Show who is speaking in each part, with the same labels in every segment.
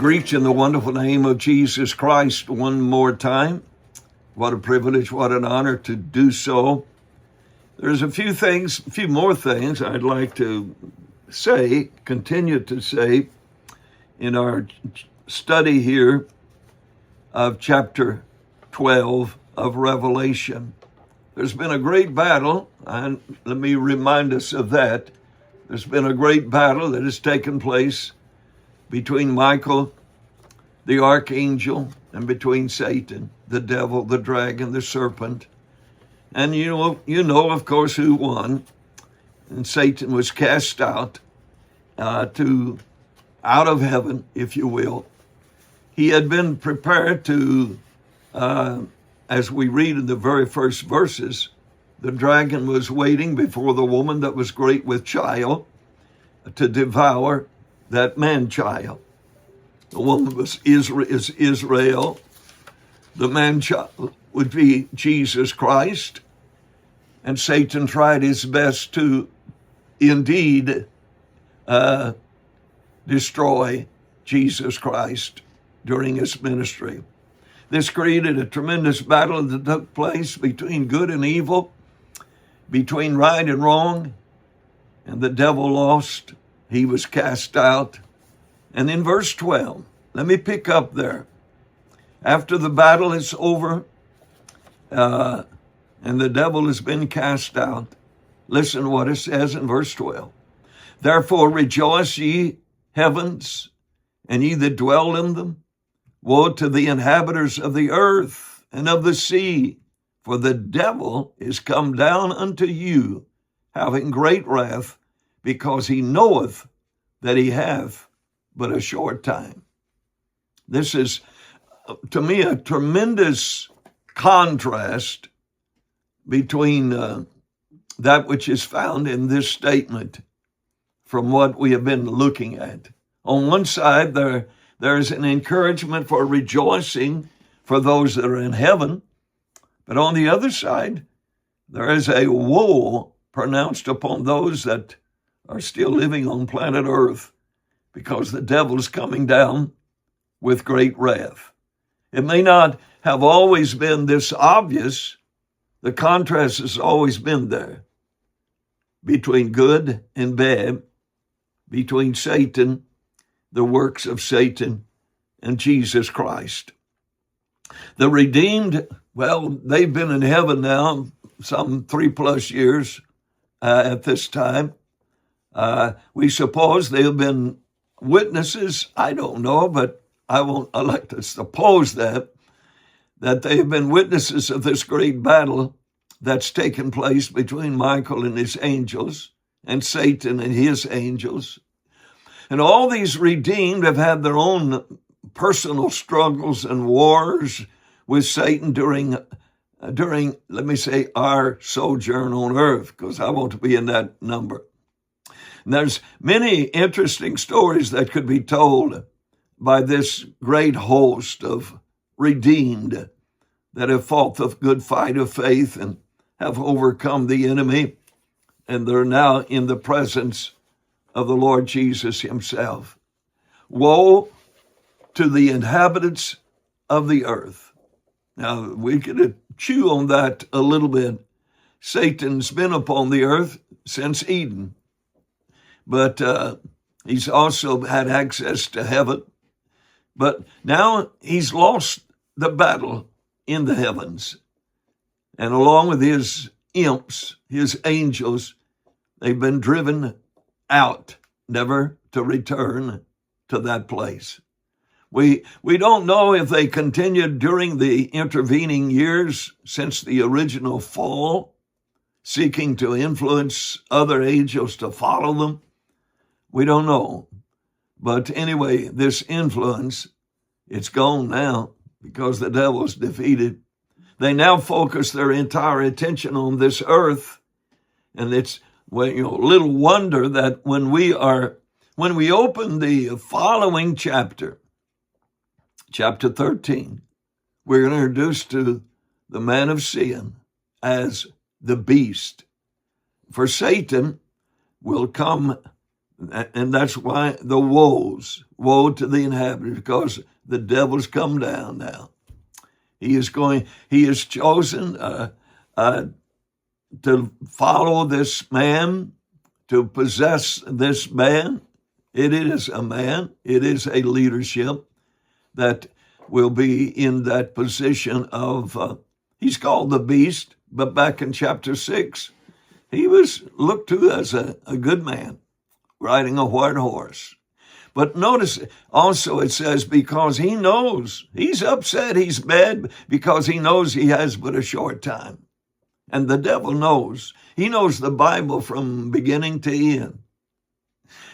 Speaker 1: greet you in the wonderful name of Jesus Christ one more time. What a privilege, what an honor to do so. There's a few more things I'd like to say, continue to say, in our study here of chapter 12 of Revelation. There's been a great battle, and let me remind us of that. There's been a great battle that has taken place between Michael, the archangel, and between Satan, the devil, the dragon, the serpent. And you know, of course, who won. And Satan was cast out out of heaven, if you will. He had been prepared to, as we read in the very first verses, the dragon was waiting before the woman that was great with child to devour that man-child. The woman is Israel. The man-child would be Jesus Christ. And Satan tried his best to indeed destroy Jesus Christ during his ministry. This created a tremendous battle that took place between good and evil, between right and wrong, and the devil lost. He was cast out. And in verse 12, let me pick up there. After the battle is over, and the devil has been cast out, listen what it says in verse 12. Therefore rejoice, ye heavens, and ye that dwell in them. Woe to the inhabitants of the earth and of the sea, for the devil is come down unto you, having great wrath, because he knoweth that he hath but a short time. This is, to me, a tremendous contrast between that which is found in this statement from what we have been looking at. On one side, there is an encouragement for rejoicing for those that are in heaven, but on the other side, there is a woe pronounced upon those that are still living on planet Earth, because the devil is coming down with great wrath. It may not have always been this obvious. The contrast has always been there between good and bad, between Satan, the works of Satan, and Jesus Christ. The redeemed, well, they've been in heaven now some 3+ years at this time. We suppose they have been witnesses. I don't know, but I like to suppose that they have been witnesses of this great battle that's taken place between Michael and his angels and Satan and his angels. And all these redeemed have had their own personal struggles and wars with Satan during, let me say, our sojourn on earth, because I want to be in that number. And there's many interesting stories that could be told by this great host of redeemed that have fought the good fight of faith and have overcome the enemy, and they're now in the presence of the Lord Jesus himself. Woe to the inhabitants of the earth. Now, we could chew on that a little bit. Satan's been upon the earth since Eden, but he's also had access to heaven. But now he's lost the battle in the heavens. And along with his imps, his angels, they've been driven out, never to return to that place. We don't know if they continued during the intervening years since the original fall, seeking to influence other angels to follow them. We don't know. But anyway, this influence, it's gone now because the devil's defeated. They now focus their entire attention on this earth. And it's little wonder that when we open the following chapter 13, we're going to introduce to the man of sin as the beast. For Satan will come And that's why the woes, woe to the inhabitants, because the devil's come down now. He is chosen to follow this man, to possess this man. It is a man, it is a leadership that will be in that position of, he's called the beast, but back in chapter 6, he was looked to as a good man, riding a white horse. But notice also it says, because he knows, he's upset, he's mad, because he knows he has but a short time. And the devil knows. He knows the Bible from beginning to end.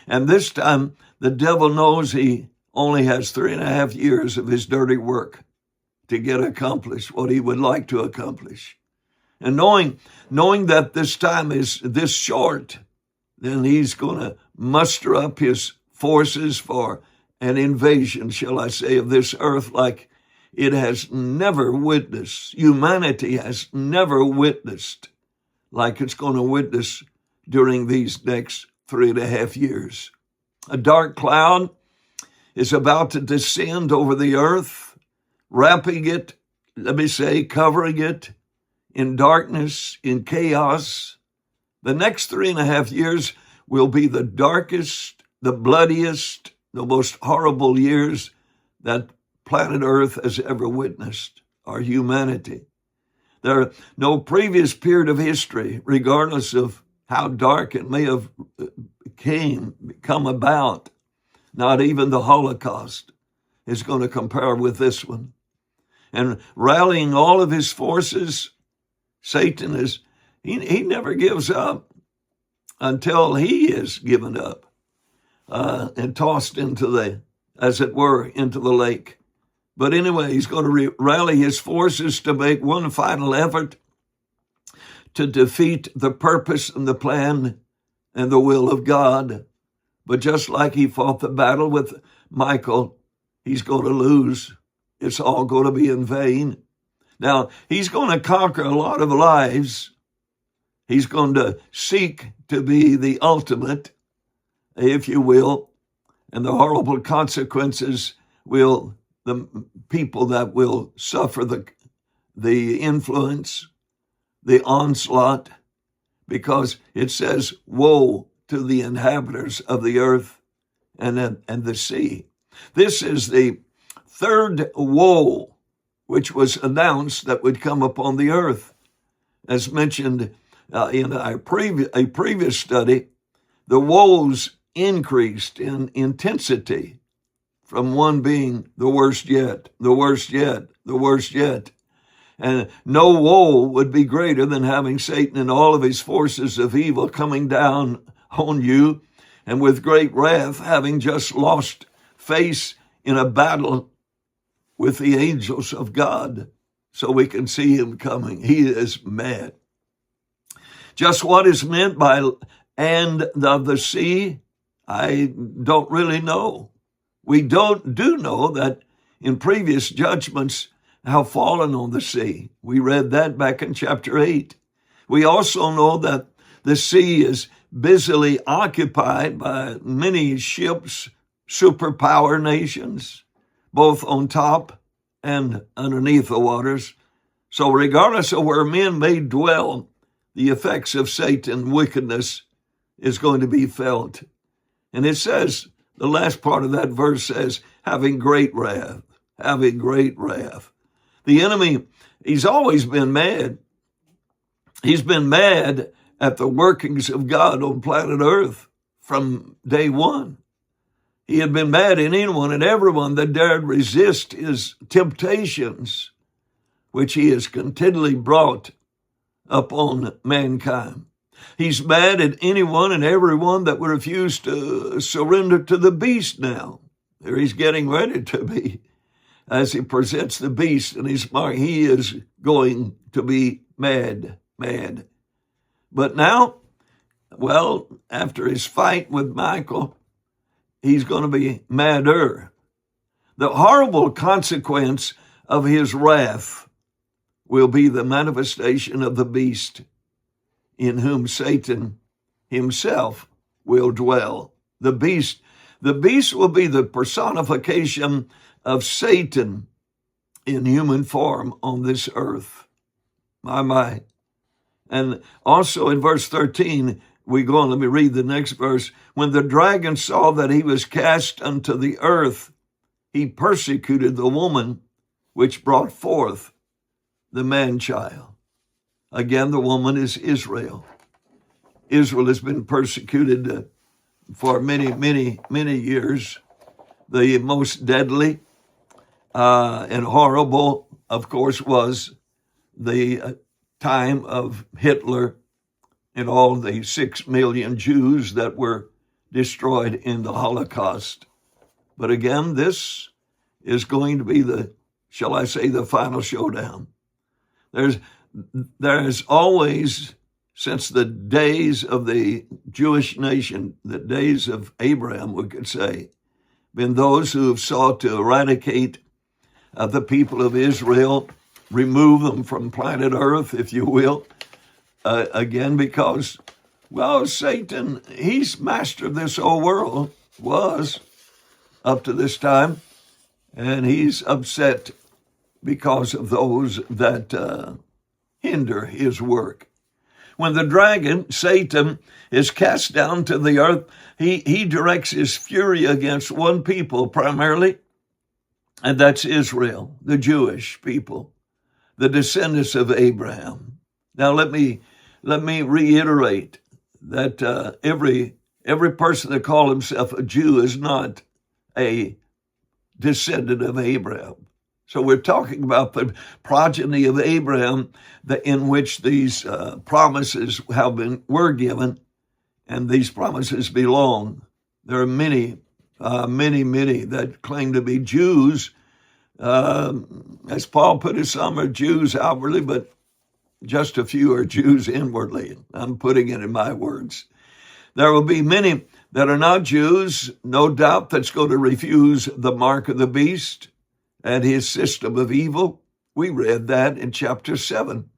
Speaker 1: And this time, the devil knows he only has 3.5 years of his dirty work to get accomplished what he would like to accomplish. And knowing that this time is this short, then he's going to muster up his forces for an invasion, shall I say, of this earth like it has never witnessed. Humanity has never witnessed like it's going to witness during these next 3.5 years. A dark cloud is about to descend over the earth, wrapping it, covering it in darkness, in chaos. The next 3.5 years will be the darkest, the bloodiest, the most horrible years that planet Earth has ever witnessed, our humanity. There no previous period of history, regardless of how dark it may have come about, not even the Holocaust is going to compare with this one. And rallying all of his forces, Satan he never gives up until he is given up and tossed into as it were, into the lake. But anyway, he's going to rally his forces to make one final effort to defeat the purpose and the plan and the will of God. But just like he fought the battle with Michael, he's going to lose. It's all going to be in vain. Now, he's going to conquer a lot of lives. He's going to seek to be the ultimate, if you will, and the horrible consequences will, the people that will suffer the influence, the onslaught, because it says, woe to the inhabitants of the earth and the sea. This is the third woe which was announced that would come upon the earth. As mentioned in a previous study, the woes increased in intensity, from one being the worst yet, the worst yet, the worst yet. And no woe would be greater than having Satan and all of his forces of evil coming down on you, and with great wrath having just lost face in a battle with the angels of God. So we can see him coming. He is mad. Just what is meant by and of the sea, I don't really know. We do know that in previous judgments have fallen on the sea. We read that back in chapter 8. We also know that the sea is busily occupied by many ships, superpower nations, both on top and underneath the waters. So regardless of where men may dwell, the effects of Satan's wickedness is going to be felt. And it says, the last part of that verse says, having great wrath, having great wrath. The enemy, he's always been mad. He's been mad at the workings of God on planet Earth from day one. He had been mad at anyone and everyone that dared resist his temptations, which he has continually brought upon mankind. He's mad at anyone and everyone that would refuse to surrender to the beast now. There he's getting ready to be. As he presents the beast in his mark, he is going to be mad. But now, well, after his fight with Michael, he's going to be madder. The horrible consequence of his wrath will be the manifestation of the beast, in whom Satan himself will dwell. The beast. The beast will be the personification of Satan in human form on this earth. My. And also in verse 13, we go on, let me read the next verse. When the dragon saw that he was cast unto the earth, he persecuted the woman which brought forth the man-child. Again, the woman is Israel. Israel has been persecuted for many, many, many years. The most deadly and horrible, of course, was the time of Hitler and all the 6 million Jews that were destroyed in the Holocaust. But again, this is going to be the, shall I say, the final showdown. There's always, since the days of the Jewish nation, the days of Abraham, we could say, been those who have sought to eradicate the people of Israel, remove them from planet Earth, if you will, again, because, well, Satan, he's master of this whole world, was up to this time, and he's upset because of those that hinder his work. When the dragon, Satan, is cast down to the earth, he directs his fury against one people primarily, and that's Israel, the Jewish people, the descendants of Abraham. Now let me reiterate that every person that calls himself a Jew is not a descendant of Abraham. So we're talking about the progeny of Abraham, in which these promises were given, and these promises belong. There are many that claim to be Jews. As Paul put it, some are Jews outwardly, but just a few are Jews inwardly. I'm putting it in my words. There will be many that are not Jews, no doubt, that's going to refuse the mark of the beast and his system of evil. We read that in chapter 7.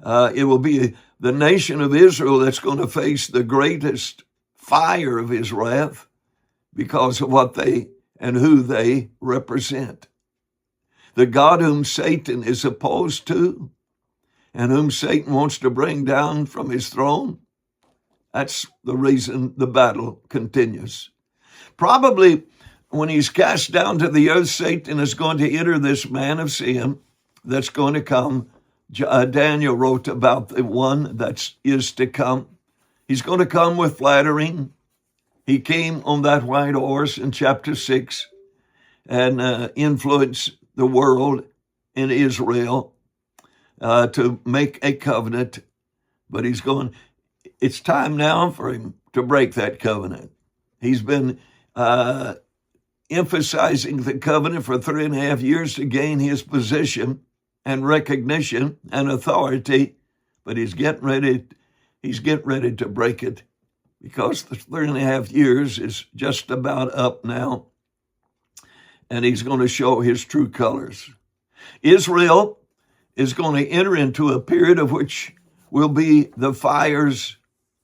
Speaker 1: It will be the nation of Israel that's going to face the greatest fire of his wrath because of what they and who they represent. The God whom Satan is opposed to and whom Satan wants to bring down from his throne, that's the reason the battle continues. Probably when he's cast down to the earth, Satan is going to enter this man of sin that's going to come. Daniel wrote about the one that is to come. He's going to come with flattering. He came on that white horse in chapter 6 and influenced the world in Israel to make a covenant. But it's time now for him to break that covenant. He's been emphasizing the covenant for 3.5 years to gain his position and recognition and authority, but he's getting ready to break it because the 3.5 years is just about up now, and he's going to show his true colors. Israel is going to enter into a period of which will be the fires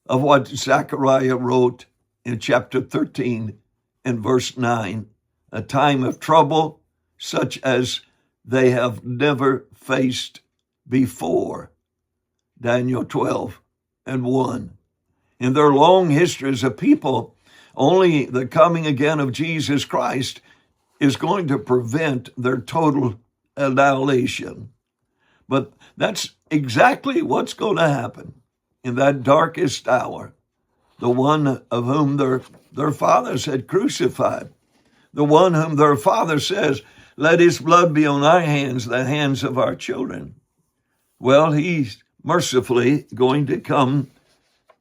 Speaker 1: of what Zechariah wrote in chapter 13 and verse 9, a time of trouble such as they have never faced before. Daniel 12 and 1. In their long history as a people, only the coming again of Jesus Christ is going to prevent their total annihilation. But that's exactly what's going to happen in that darkest hour. The one of whom their fathers had crucified, the one whom their father says, let his blood be on our hands, the hands of our children. Well, he's mercifully going to come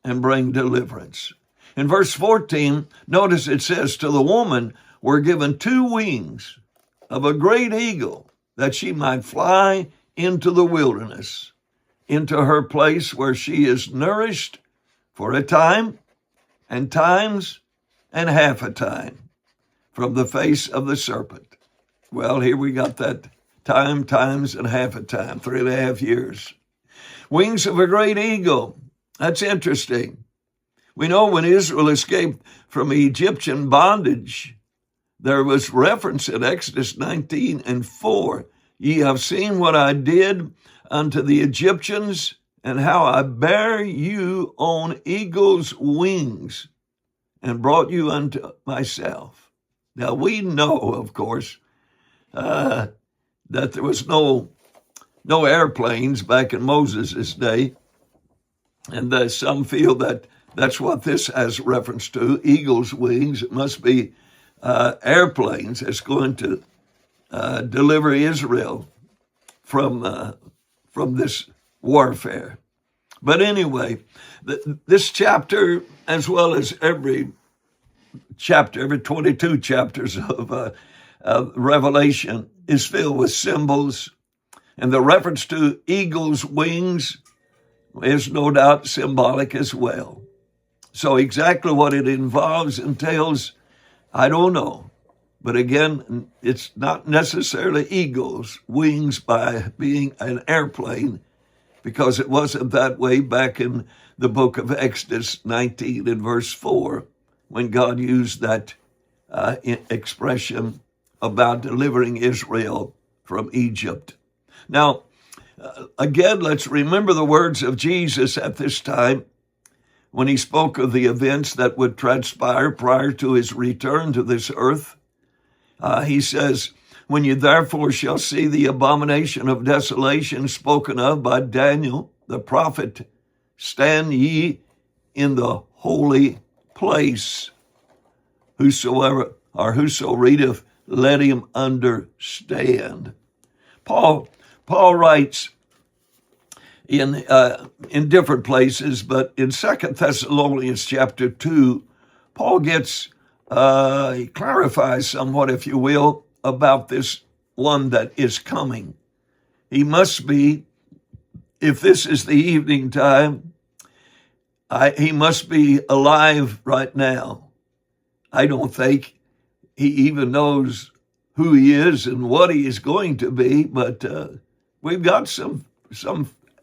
Speaker 1: and bring deliverance. In verse 14, notice it says, to the woman were given 2 wings of a great eagle, that she might fly into the wilderness, into her place where she is nourished for a time and times and half a time from the face of the serpent. Well, here we got that time, times, and half a time, 3.5 years. Wings of a great eagle. That's interesting. We know when Israel escaped from Egyptian bondage, there was reference in Exodus 19:4. Ye have seen what I did unto the Egyptians, and how I bare you on eagle's wings, and brought you unto myself. Now we know, of course, that there was no airplanes back in Moses' day, and some feel that that's what this has reference to, eagle's wings. It must be airplanes that's going to deliver Israel from this warfare. But anyway, this chapter, as well as every 22 chapters of Revelation, is filled with symbols, and the reference to eagle's wings is no doubt symbolic as well. So exactly what it entails, I don't know. But again, it's not necessarily eagle's wings by being an airplane, because it wasn't that way back in the book of Exodus 19 and verse 4, when God used that expression about delivering Israel from Egypt. Now, again, let's remember the words of Jesus at this time when he spoke of the events that would transpire prior to his return to this earth. He says, when you therefore shall see the abomination of desolation spoken of by Daniel the prophet, stand ye in the holy place. Whoso readeth, let him understand. Paul writes in different places, but in 2 Thessalonians chapter 2, Paul he clarifies somewhat, if you will, about this one that is coming. He must be, if this is the evening time, he must be alive right now. I don't think he even knows who he is and what he is going to be, but we've got some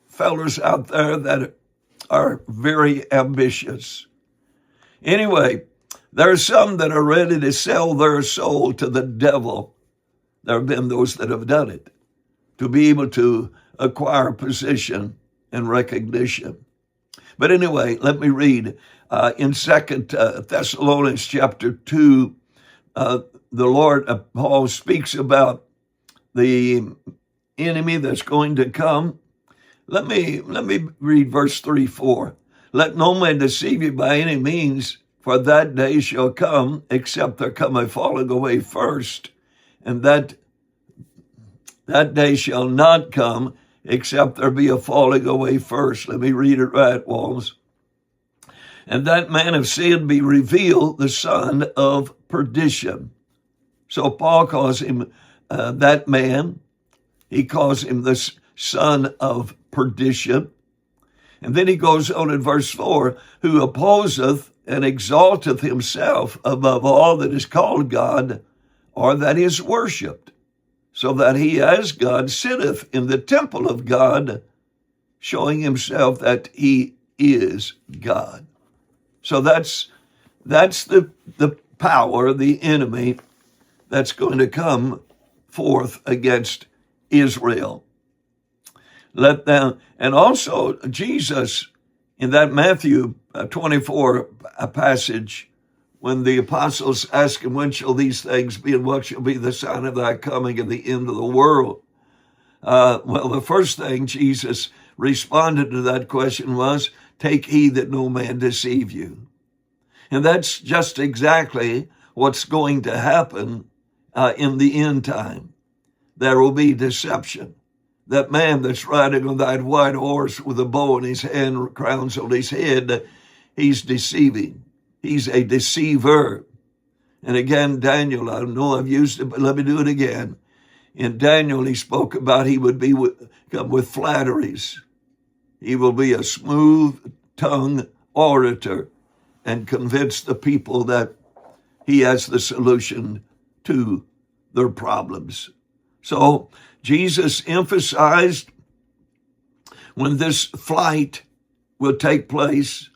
Speaker 1: fellas out there that are very ambitious. Anyway, there are some that are ready to sell their soul to the devil. There have been those that have done it to be able to acquire position and recognition. But anyway, let me read in 2 Thessalonians chapter 2, the Lord, Paul speaks about the enemy that's going to come. Let me read verse 3-4. Let no man deceive you by any means, for that day shall come, except there come a falling away first, and that day shall not come, except there be a falling away first. Let me read it right, Walls. And that man of sin be revealed, the son of perdition. So Paul calls him that man. He calls him the son of perdition. And then he goes on in verse 4, who opposeth and exalteth himself above all that is called God, or that is worshipped, so that he as God sitteth in the temple of God, showing himself that he is God. So that's the power, the enemy that's going to come forth against Israel. Let them, and also Jesus in that Matthew 24 passage, when the apostles ask him, when shall these things be, and what shall be the sign of thy coming and the end of the world? Well, the first thing Jesus responded to that question was, take heed that no man deceive you. And that's just exactly what's going to happen in the end time. There will be deception. That man that's riding on that white horse with a bow in his hand, crowns on his head, he's deceiving. He's a deceiver. And again, Daniel, I know I've used it, but let me do it again. In Daniel, he spoke about he would come with flatteries. He will be a smooth-tongued orator and convince the people that he has the solution to their problems. So Jesus emphasized when this flight will take place,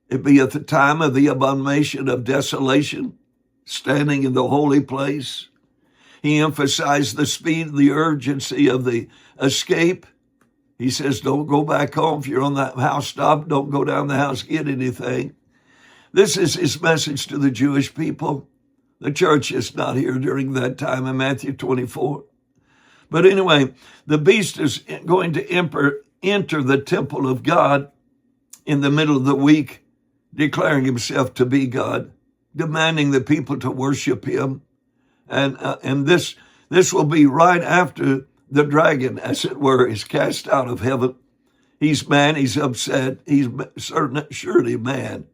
Speaker 1: It be at the time of the abomination of desolation, standing in the holy place. He emphasized the speed, the urgency of the escape. He says, don't go back home. If you're on that house stop, don't go down the house, get anything. This is his message to the Jewish people. The church is not here during that time in Matthew 24. But anyway, the beast is going to enter the temple of God in the middle of the week, declaring himself to be God, demanding the people to worship him. And this will be right after the dragon, as it were, is cast out of heaven. He's mad, he's upset, he's surely mad.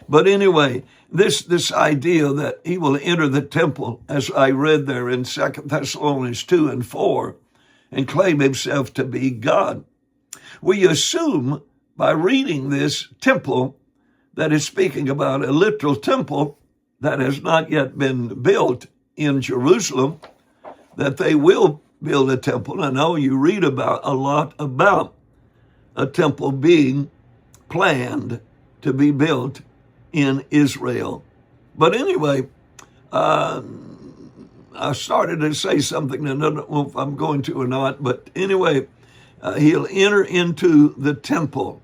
Speaker 1: But anyway, this idea that he will enter the temple, as I read there in 2 Thessalonians 2 and 4, and claim himself to be God. We assume by reading this temple that is speaking about a literal temple that has not yet been built in Jerusalem, that they will build a temple. I know you read about a lot about a temple being planned to be built in Israel. But anyway, I started to say something, and I don't know if I'm going to or not, but anyway, he'll enter into the temple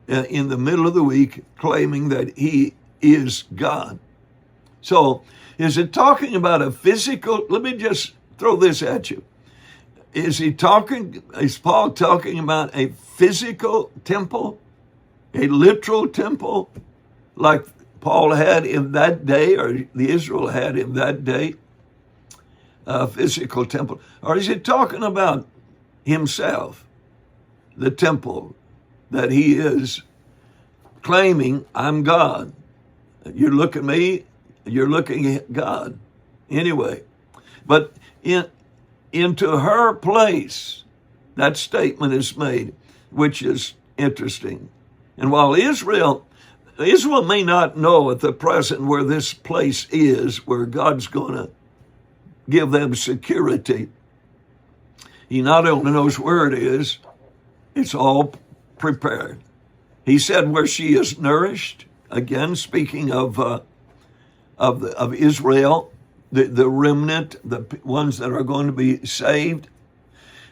Speaker 1: in the middle of the week, claiming that he is God. So, is it talking about a physical? Let me just throw this at you. Is Paul talking about a physical temple, a literal temple, like Paul had in that day, or the Israel had in that day, a physical temple? Or is it talking about himself, the temple, that he is claiming, I'm God? You look at me, you're looking at God. Anyway, but into her place, that statement is made, which is interesting. And while Israel may not know at the present where this place is, where God's going to give them security, he not only knows where it is, it's all prepared. He said where she is nourished, again, speaking of Israel, the remnant, the ones that are going to be saved.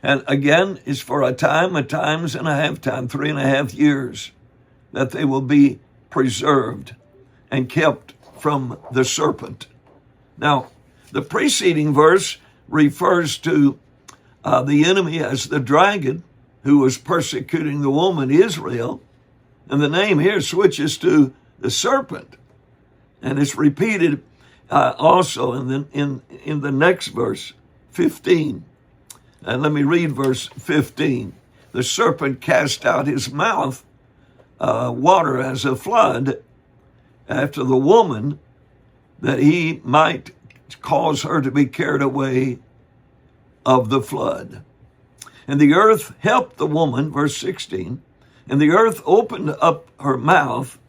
Speaker 1: And again, it's for a times and a half time, 3.5 years, that they will be preserved and kept from the serpent. Now, the preceding verse refers to the enemy as the dragon who was persecuting the woman Israel. And the name here switches to the serpent. And it's repeated also in the next verse, 15. And let me read verse 15. The serpent cast out his mouth, water as a flood, after the woman, that he might cause her to be carried away of the flood. And the earth helped the woman, verse 16, and the earth opened up her mouth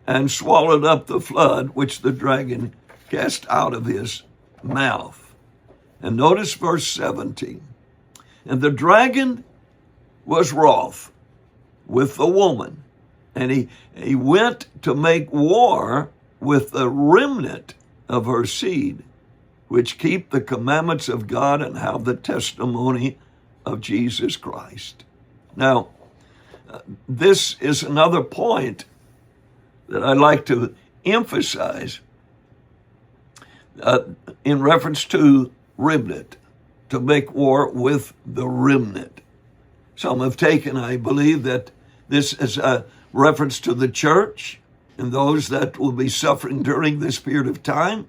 Speaker 1: and swallowed up the flood which the dragon cast out of his mouth. And notice verse 17. And the dragon was wroth with the woman, and he went to make war with the remnant of her seed, which keep the commandments of God and have the testimony of Jesus Christ. Now, this is another point that I'd like to emphasize in reference to remnant, to make war with the remnant. Some have taken, I believe, that this is a reference to the church and those that will be suffering during this period of time,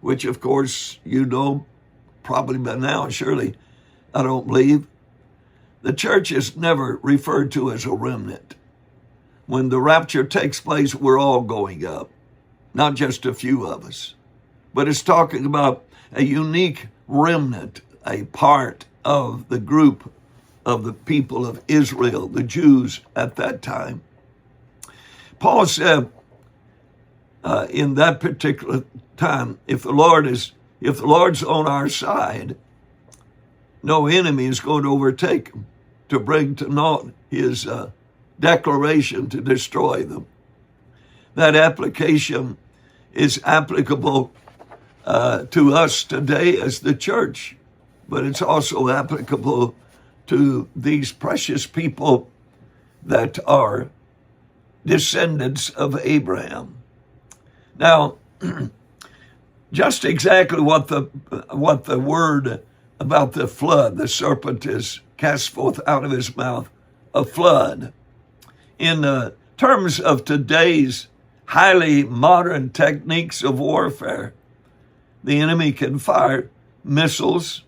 Speaker 1: which, of course, you know probably by now, surely, I don't believe. The church is never referred to as a remnant. When the rapture takes place, we're all going up, not just a few of us. But it's talking about a unique remnant, a part of the group of the people of Israel, the Jews at that time. Paul said in that particular time, if the Lord's on our side, no enemy is going to overtake him to bring to naught his declaration to destroy them. That application is applicable to us today as the church, but it's also applicable to these precious people that are descendants of Abraham. Now, just exactly what the word about the flood, the serpent is cast forth out of his mouth, a flood. In terms of today's highly modern techniques of warfare, the enemy can fire missiles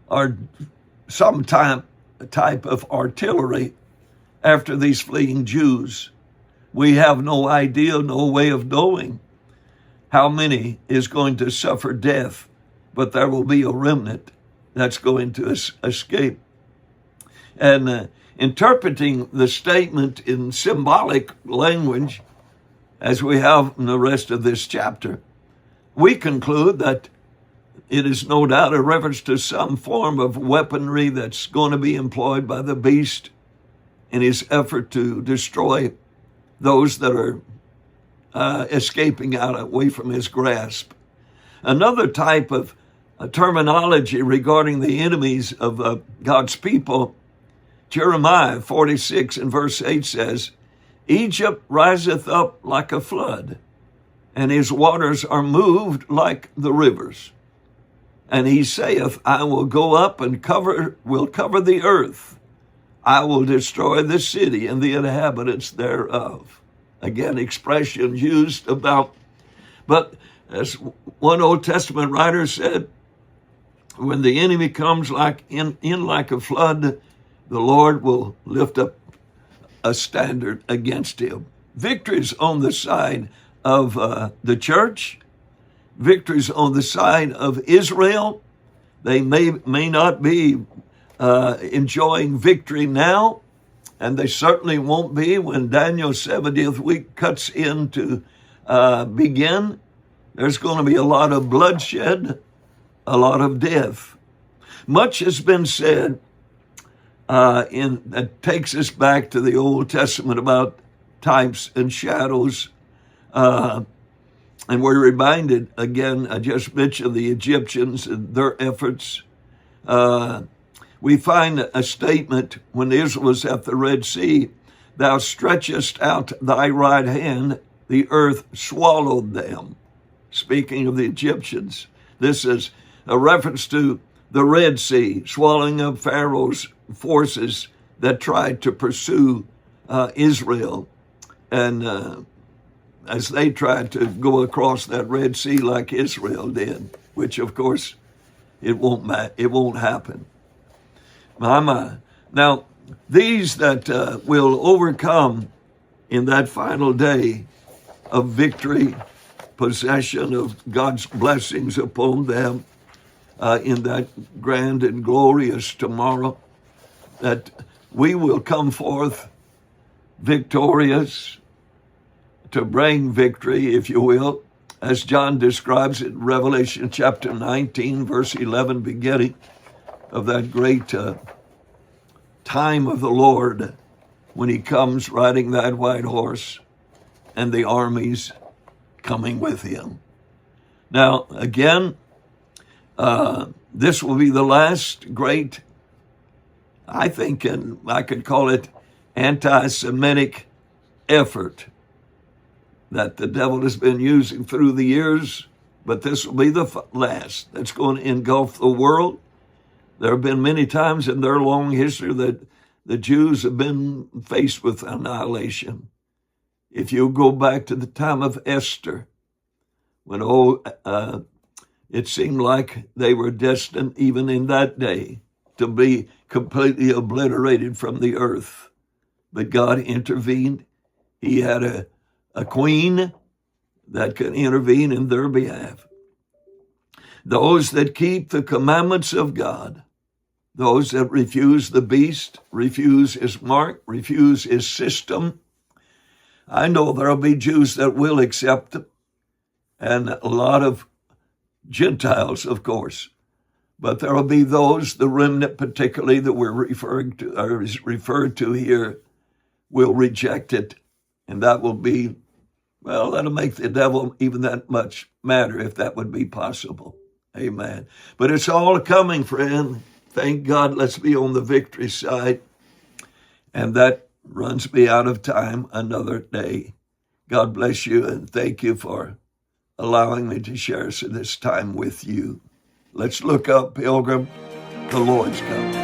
Speaker 1: or some type of artillery after these fleeing Jews. We have no idea, no way of knowing how many is going to suffer death, but there will be a remnant that's going to escape. And interpreting the statement in symbolic language, as we have in the rest of this chapter, we conclude that it is no doubt a reference to some form of weaponry that's going to be employed by the beast in his effort to destroy those that are escaping out away from his grasp. Another type of terminology regarding the enemies of God's people, Jeremiah 46 and verse 8 says, Egypt riseth up like a flood, and his waters are moved like the rivers. And he saith, I will go up and will cover the earth. I will destroy the city and the inhabitants thereof. Again, expressions used about, but as one Old Testament writer said, when the enemy comes like in like a flood, the Lord will lift up a standard against him. Victories on the side of the church, victories on the side of Israel. They may not be enjoying victory now, and they certainly won't be when Daniel's 70th week cuts in to begin. There's going to be a lot of bloodshed, a lot of death. Much has been said that takes us back to the Old Testament about types and shadows. And we're reminded, again, I just mentioned the Egyptians and their efforts. We find a statement when Israel was at the Red Sea, thou stretchest out thy right hand, the earth swallowed them. Speaking of the Egyptians, this is a reference to the Red Sea, swallowing up Pharaoh's forces that tried to pursue Israel. And as they tried to go across that Red Sea like Israel did, which of course it won't happen. My. Now, these that will overcome in that final day of victory, possession of God's blessings upon them in that grand and glorious tomorrow, that we will come forth victorious to bring victory, if you will, as John describes it in Revelation chapter 19, verse 11, beginning of that great time of the Lord when he comes riding that white horse and the armies coming with him. Now, again, this will be the last great, I think, and I could call it anti-Semitic effort that the devil has been using through the years, but this will be the last that's going to engulf the world. There have been many times in their long history that the Jews have been faced with annihilation. If you go back to the time of Esther, when it seemed like they were destined, even in that day, to be completely obliterated from the earth. But God intervened. He had a queen that could intervene in their behalf. Those that keep the commandments of God, those that refuse the beast, refuse his mark, refuse his system. I know there'll be Jews that will accept them, and a lot of Gentiles, of course. But there will be those, the remnant particularly that we're referring to, or is referred to here, will reject it. And that will be, well, that'll make the devil even that much madder if that would be possible. Amen. But it's all coming, friend. Thank God, let's be on the victory side. And that runs me out of time another day. God bless you, and thank you for allowing me to share this time with you. Let's look up, pilgrim. The Lord's coming.